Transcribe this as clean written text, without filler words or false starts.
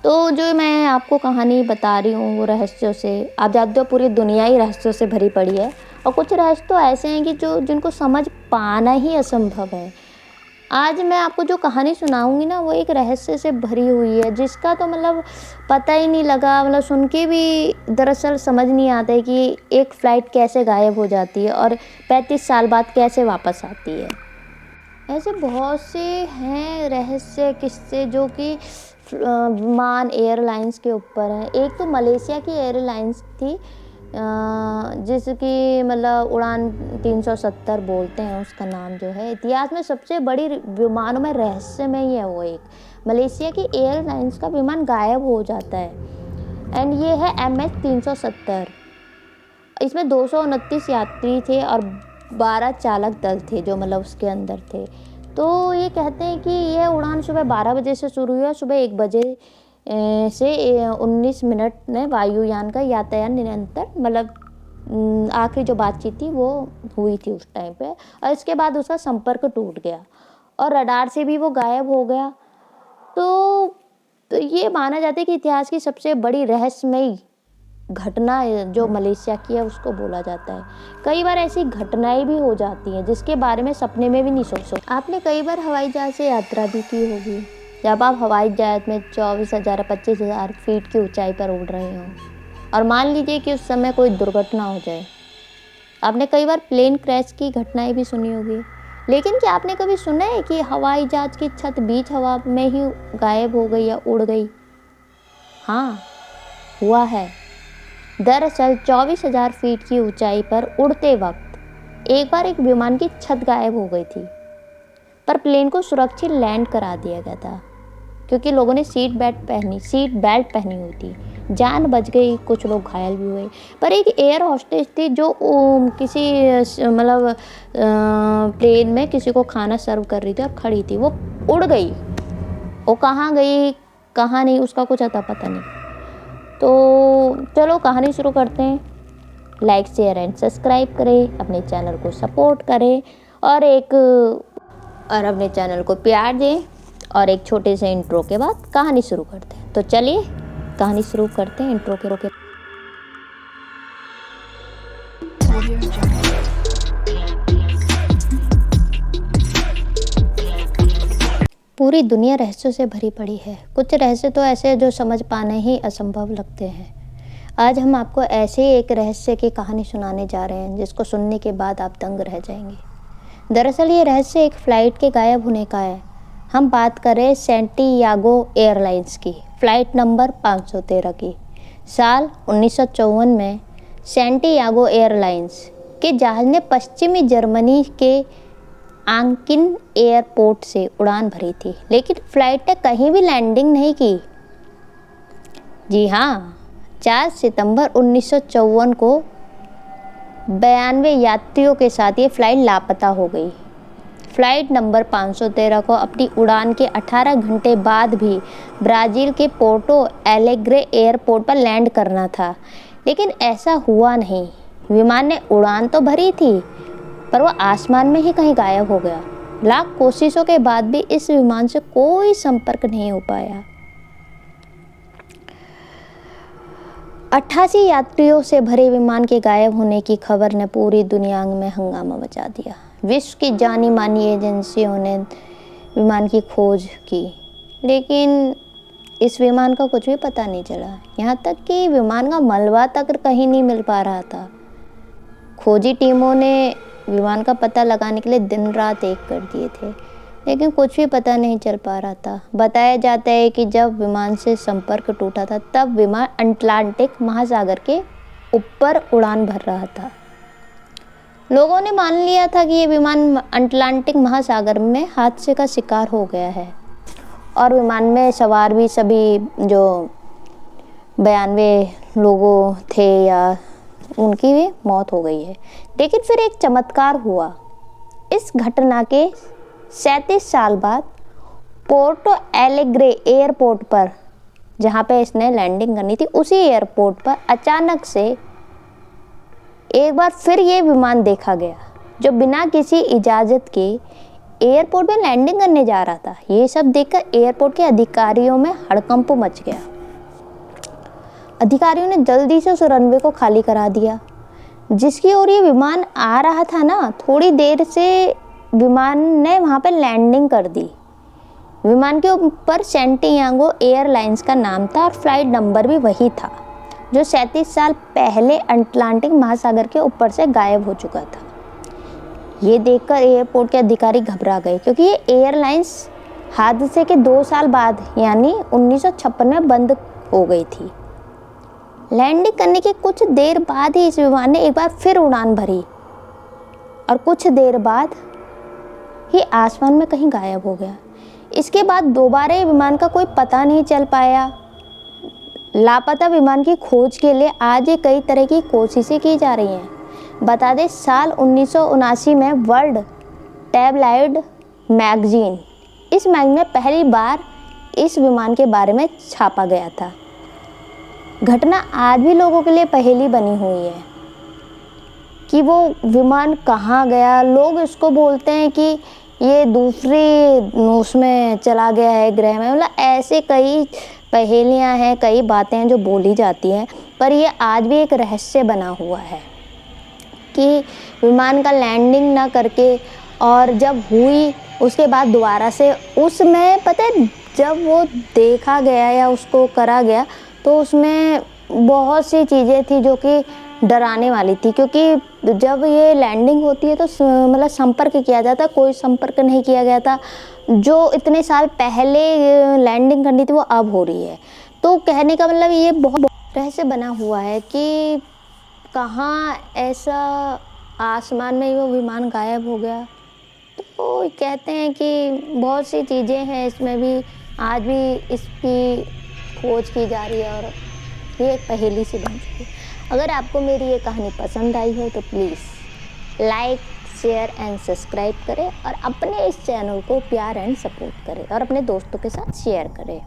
तो जो मैं आपको कहानी बता रही हूँ वो रहस्यों से, आप जानते हो पूरी दुनिया ही रहस्यों से भरी पड़ी है। और कुछ रहस्य तो ऐसे हैं कि जो जिनको समझ पाना ही असंभव है। आज मैं आपको जो कहानी सुनाऊंगी ना वो एक रहस्य से भरी हुई है, जिसका तो मतलब पता ही नहीं लगा, मतलब सुन के भी दरअसल समझ नहीं आता है कि एक फ़्लाइट कैसे गायब हो जाती है और 35 साल बाद कैसे वापस आती है। ऐसे बहुत से हैं रहस्य किस्से जो कि विमान एयरलाइंस के ऊपर हैं। एक तो मलेशिया की एयरलाइंस थी, जिसकी मतलब उड़ान 370 बोलते हैं उसका नाम जो है। इतिहास में सबसे बड़ी विमानों में रहस्य में ही है वो एक। मलेशिया की एयरलाइंस का विमान गायब हो जाता है एंड ये है MH370। इसमें 229 यात्री थे और 12 चालक दल थे जो मतलब उसके अंदर थे। तो ये कहते हैं कि यह उड़ान सुबह 12 बजे से शुरू हुई और सुबह 1 बजे से 19 मिनट में वायुयान का यातायात निरंतर मतलब आखिरी जो बातचीत थी वो हुई थी उस टाइम पे, और इसके बाद उसका संपर्क टूट गया और रडार से भी वो गायब हो गया। तो ये माना जाता है कि इतिहास की सबसे बड़ी रहस्यमयी घटना जो मलेशिया की है उसको बोला जाता है। कई बार ऐसी घटनाएं भी हो जाती हैं जिसके बारे में सपने में भी नहीं सोच। आपने कई बार हवाई जहाज से यात्रा भी की होगी। जब आप हवाई जहाज में 24,000 25,000 फीट की ऊंचाई पर उड़ रहे हो और मान लीजिए कि उस समय कोई दुर्घटना हो जाए। आपने कई बार प्लेन क्रैश की घटनाएं भी सुनी होगी, लेकिन क्या आपने कभी सुना है कि हवाई जहाज की छत बीच हवा में ही गायब हो गई या उड़ गई? हाँ, हुआ है। दरअसल 24,000 फीट की ऊंचाई पर उड़ते वक्त एक बार एक विमान की छत गायब हो गई थी, पर प्लेन को सुरक्षित लैंड करा दिया गया था क्योंकि लोगों ने सीट बेल्ट पहनी हुई थी। जान बच गई, कुछ लोग घायल भी हुए। पर एक एयर होस्टेस थी जो किसी मतलब प्लेन में किसी को खाना सर्व कर रही थी और खड़ी थी, वो उड़ गई। वो कहाँ गई कहाँ नहीं उसका कुछ अता पता नहीं। तो चलो कहानी शुरू करते हैं। लाइक शेयर एंड सब्सक्राइब करें, अपने चैनल को सपोर्ट करें और अपने चैनल को प्यार दें। और एक छोटे से इंट्रो के बाद कहानी शुरू करते हैं। तो चलिए कहानी शुरू करते हैं इंट्रो के। पूरी दुनिया रहस्यों से भरी पड़ी है। कुछ रहस्य तो ऐसे जो समझ पाने ही असंभव लगते हैं। आज हम आपको ऐसे ही एक रहस्य की कहानी सुनाने जा रहे हैं जिसको सुनने के बाद आप दंग रह जाएंगे। दरअसल ये रहस्य एक फ़्लाइट के गायब होने का है। हम बात करें सैंटियागो एयरलाइंस की, फ़्लाइट नंबर 513 की। साल 1954 में सैंटियागो एयरलाइंस के जहाज़ ने पश्चिमी जर्मनी के आंकिन एयरपोर्ट से उड़ान भरी थी, लेकिन फ़्लाइट ने कहीं भी लैंडिंग नहीं की। जी हाँ, 4 सितंबर 1954 को 92 यात्रियों के साथ ये फ़्लाइट लापता हो गई। फ़्लाइट नंबर 513 को अपनी उड़ान के 18 घंटे बाद भी ब्राज़ील के पोर्टो एलेग्रे एयरपोर्ट पर लैंड करना था, लेकिन ऐसा हुआ नहीं। विमान ने उड़ान तो भरी थी, पर वह आसमान में ही कहीं गायब हो गया। लाख कोशिशों के बाद भी इस विमान से कोई संपर्क नहीं हो पाया। 88 यात्रियों से भरे विमान के गायब होने की खबर ने पूरी दुनिया में हंगामा मचा दिया। विश्व की जानी मानी एजेंसियों ने विमान की खोज की, लेकिन इस विमान का कुछ भी पता नहीं चला। यहाँ तक कि विमान का मलबा तक कहीं नहीं मिल पा रहा था। खोजी टीमों ने विमान का पता लगाने के लिए दिन रात एक कर दिए थे, लेकिन कुछ भी पता नहीं चल पा रहा था। बताया जाता है कि जब विमान से संपर्क टूटा था तब विमान अटलांटिक महासागर के ऊपर उड़ान भर रहा था। लोगों ने मान लिया था कि ये विमान अटलांटिक महासागर में हादसे का शिकार हो गया है और विमान में सवार भी सभी जो 92 लोगों थे या उनकी भी मौत हो गई है। लेकिन फिर एक चमत्कार हुआ। इस घटना के 37 साल बाद पोर्टो एलेग्रे एयरपोर्ट पर, जहाँ पे इसने लैंडिंग करनी थी, उसी एयरपोर्ट पर अचानक से एक बार फिर ये विमान देखा गया जो बिना किसी इजाज़त के एयरपोर्ट में लैंडिंग करने जा रहा था। ये सब देखकर एयरपोर्ट के अधिकारियों में हड़कंप मच गया। अधिकारियों ने जल्दी से उस रनवे को खाली करा दिया। जिसकी ओर ये विमान आ रहा था ना, थोड़ी देर से विमान ने वहाँ पे लैंडिंग कर दी। विमान के ऊपर सैंटियागो एयरलाइंस का नाम था और फ्लाइट नंबर भी वही था जो 37 साल पहले अटलांटिक महासागर के ऊपर से गायब हो चुका था। ये देखकर एयरपोर्ट के अधिकारी घबरा गए, क्योंकि ये एयरलाइंस हादसे के 2 साल बाद यानी 1956 में बंद हो गई थी। लैंडिंग करने के कुछ देर बाद ही इस विमान ने एक बार फिर उड़ान भरी और कुछ देर बाद ही आसमान में कहीं गायब हो गया। इसके बाद दोबारा ये विमान का कोई पता नहीं चल पाया। लापता विमान की खोज के लिए आज ये कई तरह की कोशिशें की जा रही हैं। बता दें, साल 1979 में वर्ल्ड टैबलॉइड मैगजीन, इस मैगजीन में पहली बार इस विमान के बारे में छापा गया था। घटना आज भी लोगों के लिए पहेली बनी हुई है कि वो विमान कहाँ गया। लोग इसको बोलते हैं कि ये दूसरी उसमें चला गया है, ग्रह में। मतलब ऐसे कई पहेलियाँ हैं, कई बातें हैं जो बोली जाती हैं, पर ये आज भी एक रहस्य बना हुआ है कि विमान का लैंडिंग ना करके और जब हुई उसके बाद दोबारा से उसमें पता है जब वो देखा गया या उसको करा गया तो उसमें बहुत सी चीज़ें थी जो कि डराने वाली थी। क्योंकि जब ये लैंडिंग होती है तो मतलब संपर्क किया जाता, कोई संपर्क नहीं किया गया था। जो इतने साल पहले लैंडिंग करनी थी वो अब हो रही है। तो कहने का मतलब ये बहुत रहस्य बना हुआ है कि कहाँ ऐसा आसमान में वो विमान गायब हो गया। तो कहते हैं कि बहुत सी चीज़ें हैं इसमें भी, आज भी इसकी खोज की जा रही है और ये एक पहेली सी बन चुकी है। अगर आपको मेरी ये कहानी पसंद आई हो तो please like, share and subscribe करें और अपने इस चैनल को प्यार एंड सपोर्ट करें और अपने दोस्तों के साथ शेयर करें।